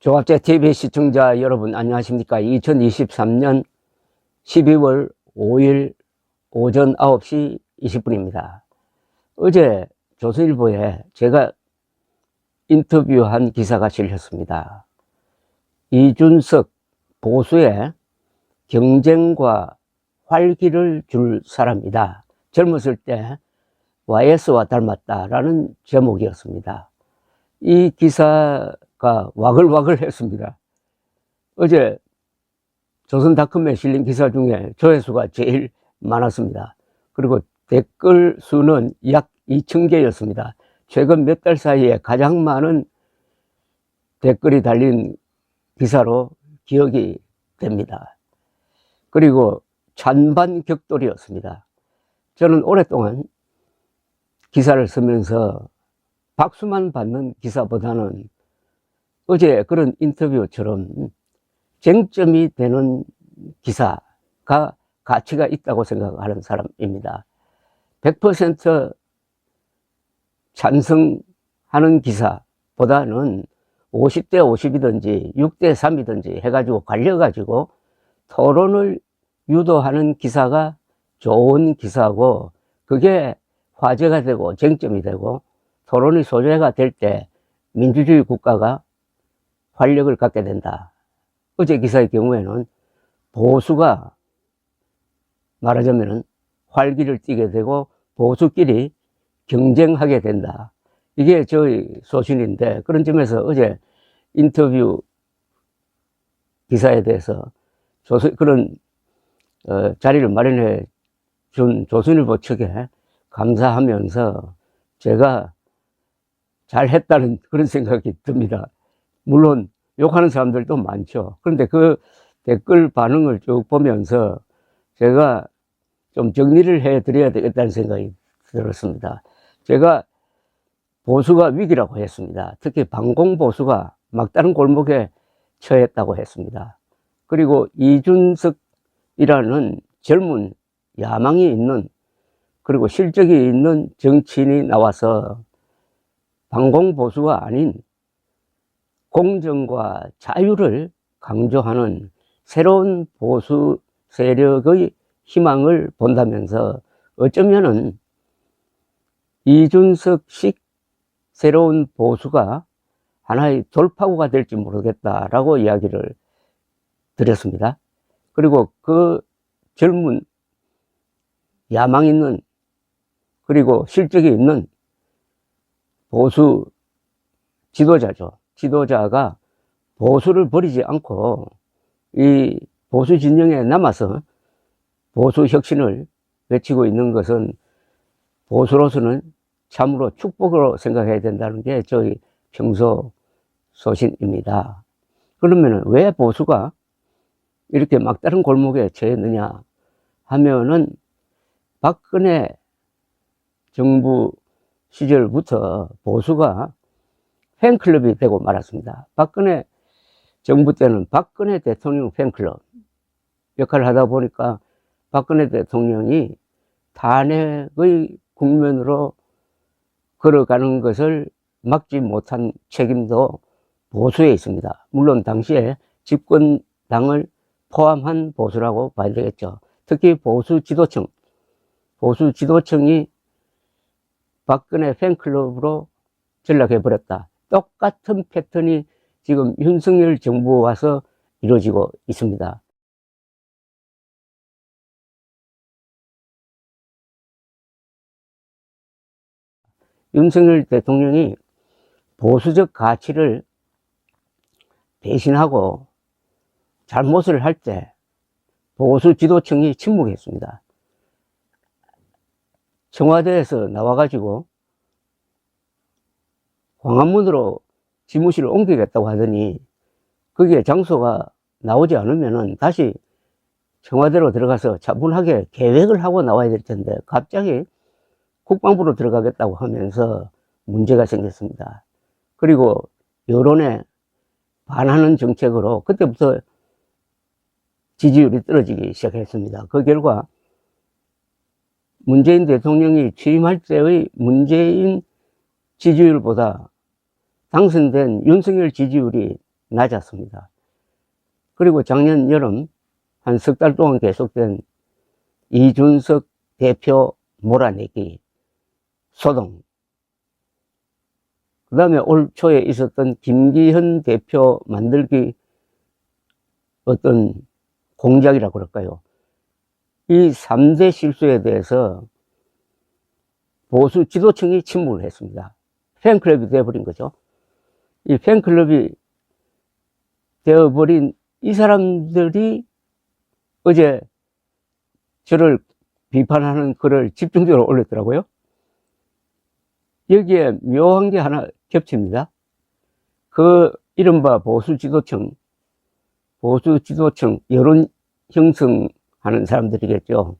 조갑제 TV 시청자 여러분 안녕하십니까. 2023년 12월 5일 오전 9시 20분입니다. 어제 조선일보에 제가 인터뷰한 기사가 실렸습니다. 이준석 보수의 경쟁과 활기를 줄 사람이다. 젊었을 때 YS와 닮았다라는 제목이었습니다. 이 기사가 와글와글 했습니다. 어제 조선닷컴에 실린 기사 중에 조회수가 제일 많았습니다. 그리고 댓글 수는 약 2,000개였습니다. 최근 몇 달 사이에 가장 많은 댓글이 달린 기사로 기억이 됩니다. 그리고 찬반격돌이었습니다. 저는 오랫동안 기사를 쓰면서 박수만 받는 기사보다는 어제 그런 인터뷰처럼 쟁점이 되는 기사가 가치가 있다고 생각하는 사람입니다. 100% 찬성하는 기사보다는 50대 50이든지 6대 3이든지 해가지고 갈려가지고 토론을 유도하는 기사가 좋은 기사고, 그게 화제가 되고 쟁점이 되고 토론이 소재가 될 때 민주주의 국가가 활력을 갖게 된다. 어제 기사의 경우에는 보수가 말하자면 활기를 띠게 되고 보수끼리 경쟁하게 된다. 이게 저희 소신인데, 그런 점에서 어제 인터뷰 기사에 대해서 그런 자리를 마련해 준 조선일보 측에 감사하면서 제가 잘했다는 그런 생각이 듭니다. 물론 욕하는 사람들도 많죠. 그런데 그 댓글 반응을 쭉 보면서 제가 좀 정리를 해 드려야 되겠다는 생각이 들었습니다. 제가 보수가 위기라고 했습니다. 특히 반공보수가 막다른 골목에 처했다고 했습니다. 그리고 이준석이라는 젊은 야망이 있는, 그리고 실적이 있는 정치인이 나와서 반공보수가 아닌 공정과 자유를 강조하는 새로운 보수 세력의 희망을 본다면서 어쩌면은 이준석식 새로운 보수가 하나의 돌파구가 될지 모르겠다라고 이야기를 드렸습니다. 그리고 그 젊은 야망 있는, 그리고 실적이 있는 보수 지도자죠. 지도자가 보수를 버리지 않고 이 보수 진영에 남아서 보수 혁신을 외치고 있는 것은 보수로서는 참으로 축복으로 생각해야 된다는 게 저희 평소 소신입니다. 그러면 왜 보수가 이렇게 막다른 골목에 처했느냐 하면은 박근혜 정부 시절부터 보수가 팬클럽이 되고 말았습니다. 박근혜 정부 때는 박근혜 대통령 팬클럽 역할을 하다 보니까 박근혜 대통령이 탄핵의 국면으로 걸어가는 것을 막지 못한 책임도 보수에 있습니다. 물론 당시에 집권당을 포함한 보수라고 봐야 되겠죠. 특히 보수 지도층이 박근혜 팬클럽으로 전락해버렸다. 똑같은 패턴이 지금 윤석열 정부 와서 이루어지고 있습니다. 윤석열 대통령이 보수적 가치를 배신하고 잘못을 할 때 보수 지도층이 침묵했습니다. 청와대에서 나와가지고 광화문으로 지무실을 옮기겠다고 하더니 거기에 장소가 나오지 않으면 다시 청와대로 들어가서 차분하게 계획을 하고 나와야 될 텐데 갑자기 국방부로 들어가겠다고 하면서 문제가 생겼습니다. 그리고 여론에 반하는 정책으로 그때부터 지지율이 떨어지기 시작했습니다. 그 결과 문재인 대통령이 취임할 때의 문재인 지지율보다 당선된 윤석열 지지율이 낮았습니다. 그리고 작년 여름 한 석 달 동안 계속된 이준석 대표 몰아내기 소동, 그 다음에 올 초에 있었던 김기현 대표 만들기 어떤 공작이라고 그럴까요? 이 3대 실수에 대해서 보수 지도층이 침묵을 했습니다. 팬클럽이 되어버린 거죠. 이 팬클럽이 되어버린 이 사람들이 어제 저를 비판하는 글을 집중적으로 올렸더라고요. 여기에 묘한 게 하나 겹칩니다. 그 이른바 보수 지도층 여론 형성하는 사람들이겠죠.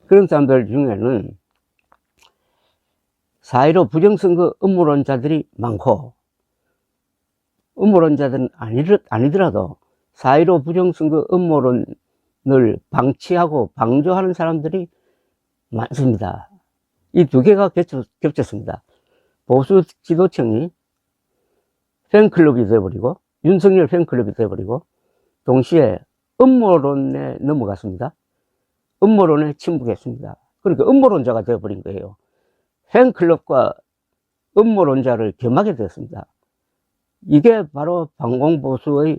그런 사람들 중에는 4.15 부정선거 음모론자들이 많고, 음모론자들은 아니더라도 4.15 부정선거 음모론을 방치하고 방조하는 사람들이 많습니다. 이 두 개가 겹쳤습니다. 보수 지도층이 팬클럽이 되어버리고, 윤석열 팬클럽이 되어버리고, 동시에 음모론에 넘어갔습니다. 음모론에 침묵했습니다. 그러니까 음모론자가 되어버린 거예요. 팬클럽과 음모론자를 겸하게 되었습니다. 이게 바로 반공보수의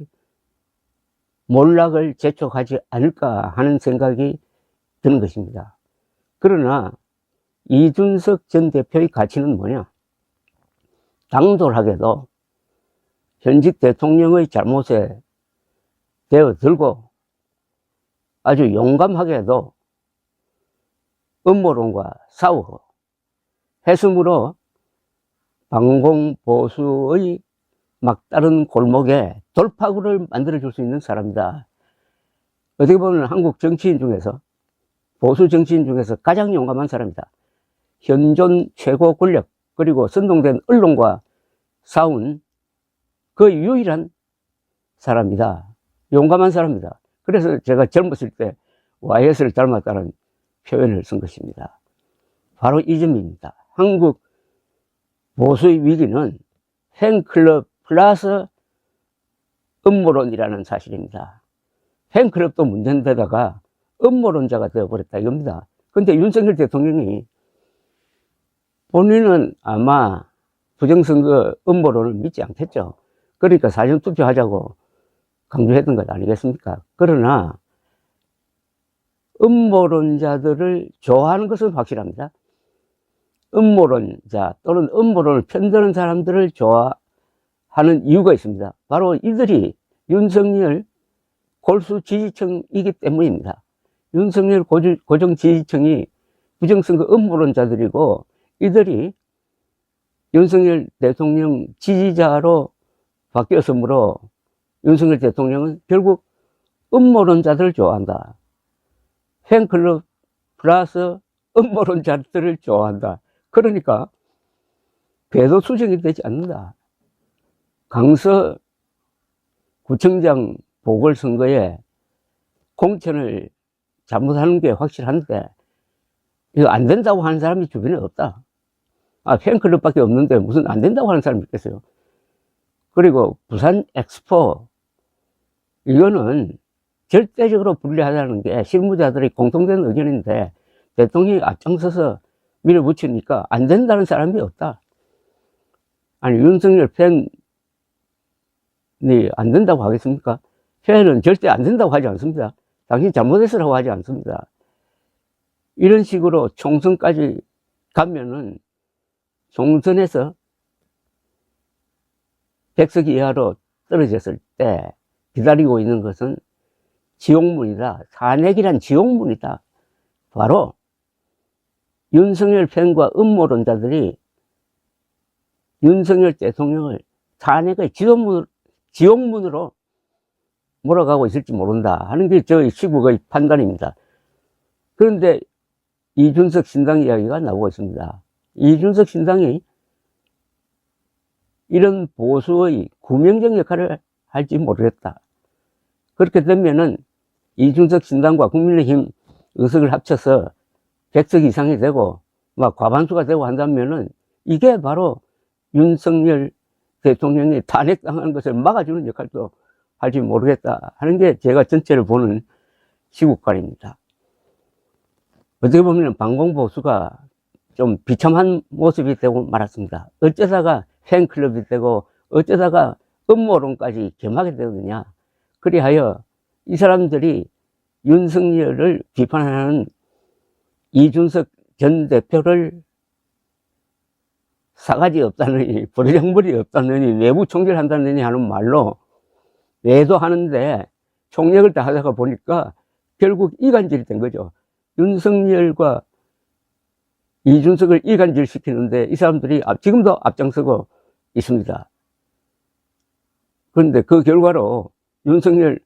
몰락을 재촉하지 않을까 하는 생각이 드는 것입니다. 그러나 이준석 전 대표의 가치는 뭐냐? 당돌하게도 현직 대통령의 잘못에 대어들고 아주 용감하게도 음모론과 싸우고 했으므로 반공보수의 막다른 골목에 돌파구를 만들어줄 수 있는 사람이다. 어떻게 보면 한국 정치인 중에서, 보수 정치인 중에서 가장 용감한 사람이다. 현존 최고 권력 그리고 선동된 언론과 싸운 그 유일한 사람이다. 용감한 사람이다. 그래서 제가 젊었을 때 YS를 닮았다는 표현을 쓴 것입니다. 바로 이 점입니다. 한국 보수의 위기는 팬클럽 플러스 음모론이라는 사실입니다. 팬클럽도 문제인데다가 음모론자가 되어버렸다 이겁니다. 근데 윤석열 대통령이 본인은 아마 부정선거 음모론을 믿지 않겠죠. 그러니까 사전투표하자고 강조했던 것 아니겠습니까? 그러나 음모론자들을 좋아하는 것은 확실합니다. 음모론자 또는 음모론을 편드는 사람들을 좋아하는 이유가 있습니다. 바로 이들이 윤석열 골수 지지층이기 때문입니다. 윤석열 고정 지지층이 부정선거 음모론자들이고, 이들이 윤석열 대통령 지지자로 바뀌었으므로 윤석열 대통령은 결국 음모론자들을 좋아한다. 팬클럽 플러스 음모론자들을 좋아한다. 그러니까 궤도 수정이 되지 않는다. 강서 구청장 보궐선거에 공천을 잘못하는 게 확실한데 이거 안 된다고 하는 사람이 주변에 없다. 팬클럽밖에 없는데 무슨 안 된다고 하는 사람이 있겠어요. 그리고 부산 엑스포, 이거는 절대적으로 분리하자는 게 실무자들의 공통된 의견인데 대통령이 앞장서서 밀어붙이니까 안 된다는 사람이 없다. 아니, 윤석열 팬이 안 된다고 하겠습니까? 팬은 절대 안 된다고 하지 않습니다. 당신이 잘못했으라고 하지 않습니다. 이런 식으로 총선까지 가면은 총선에서 100석 이하로 떨어졌을 때 기다리고 있는 것은 지옥문이다. 탄핵이란 지옥문이다. 바로 윤석열 팬과 음모론자들이 윤석열 대통령을 탄핵의 지옥문으로 몰아가고 있을지 모른다 하는 게 저희 시국의 판단입니다. 그런데 이준석 신당 이야기가 나오고 있습니다. 이준석 신당이 이런 보수의 구명적 역할을 할지 모르겠다. 그렇게 되면은 이준석 신당과 국민의힘 의석을 합쳐서 100석 이상이 되고 막 과반수가 되고 한다면은 이게 바로 윤석열 대통령이 탄핵당하는 것을 막아주는 역할도 할지 모르겠다 하는 게 제가 전체를 보는 시국관입니다. 어떻게 보면 방공보수가 좀 비참한 모습이 되고 말았습니다. 어쩌다가 팬클럽이 되고 어쩌다가 음모론까지 겸하게 되느냐. 그리하여 이 사람들이 윤석열을 비판하는 이준석 전 대표를 사가지 없다느니 버르장머리 없다느니 내부 총질한다느니 하는 말로 외도하는데 총력을 다하다가 보니까 결국 이간질이 된 거죠. 윤석열과 이준석을 이간질 시키는데 이 사람들이 지금도 앞장서고 있습니다. 그런데 그 결과로 윤석열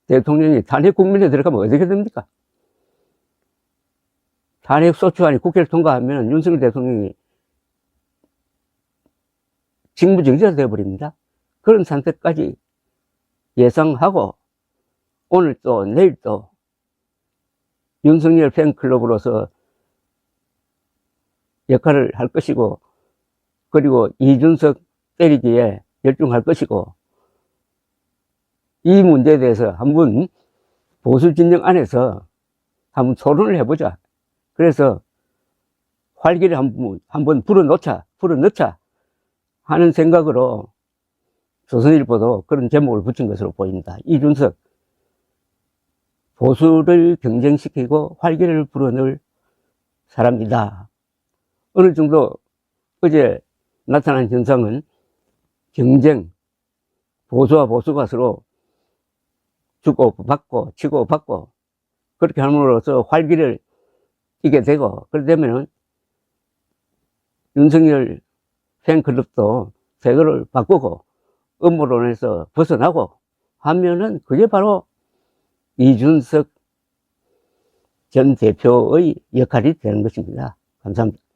대통령이 탄핵 국면에 들어가면 어떻게 됩니까? 탄핵 소추안이 국회를 통과하면 윤석열 대통령이 직무정지가 되어버립니다. 그런 상태까지 예상하고 오늘 또 내일 또 윤석열 팬클럽으로서 역할을 할 것이고 그리고 이준석 때리기에 열중할 것이고 이 문제에 대해서 한번 보수 진영 안에서 한번 토론을 해보자. 그래서 활기를 한번 불어넣자 하는 생각으로 조선일보도 그런 제목을 붙인 것으로 보입니다. 이준석 보수를 경쟁시키고 활기를 불어넣을 사람이다. 어느 정도 어제 나타난 현상은 경쟁, 보수와 보수가 서로 주고받고 치고받고 그렇게 함으로써 활기를 띠게 되고 그러려면 윤석열 팬클럽도 태도를 바꾸고 음모론에서 벗어나고 하면은 그게 바로 이준석 전 대표의 역할이 되는 것입니다. 감사합니다.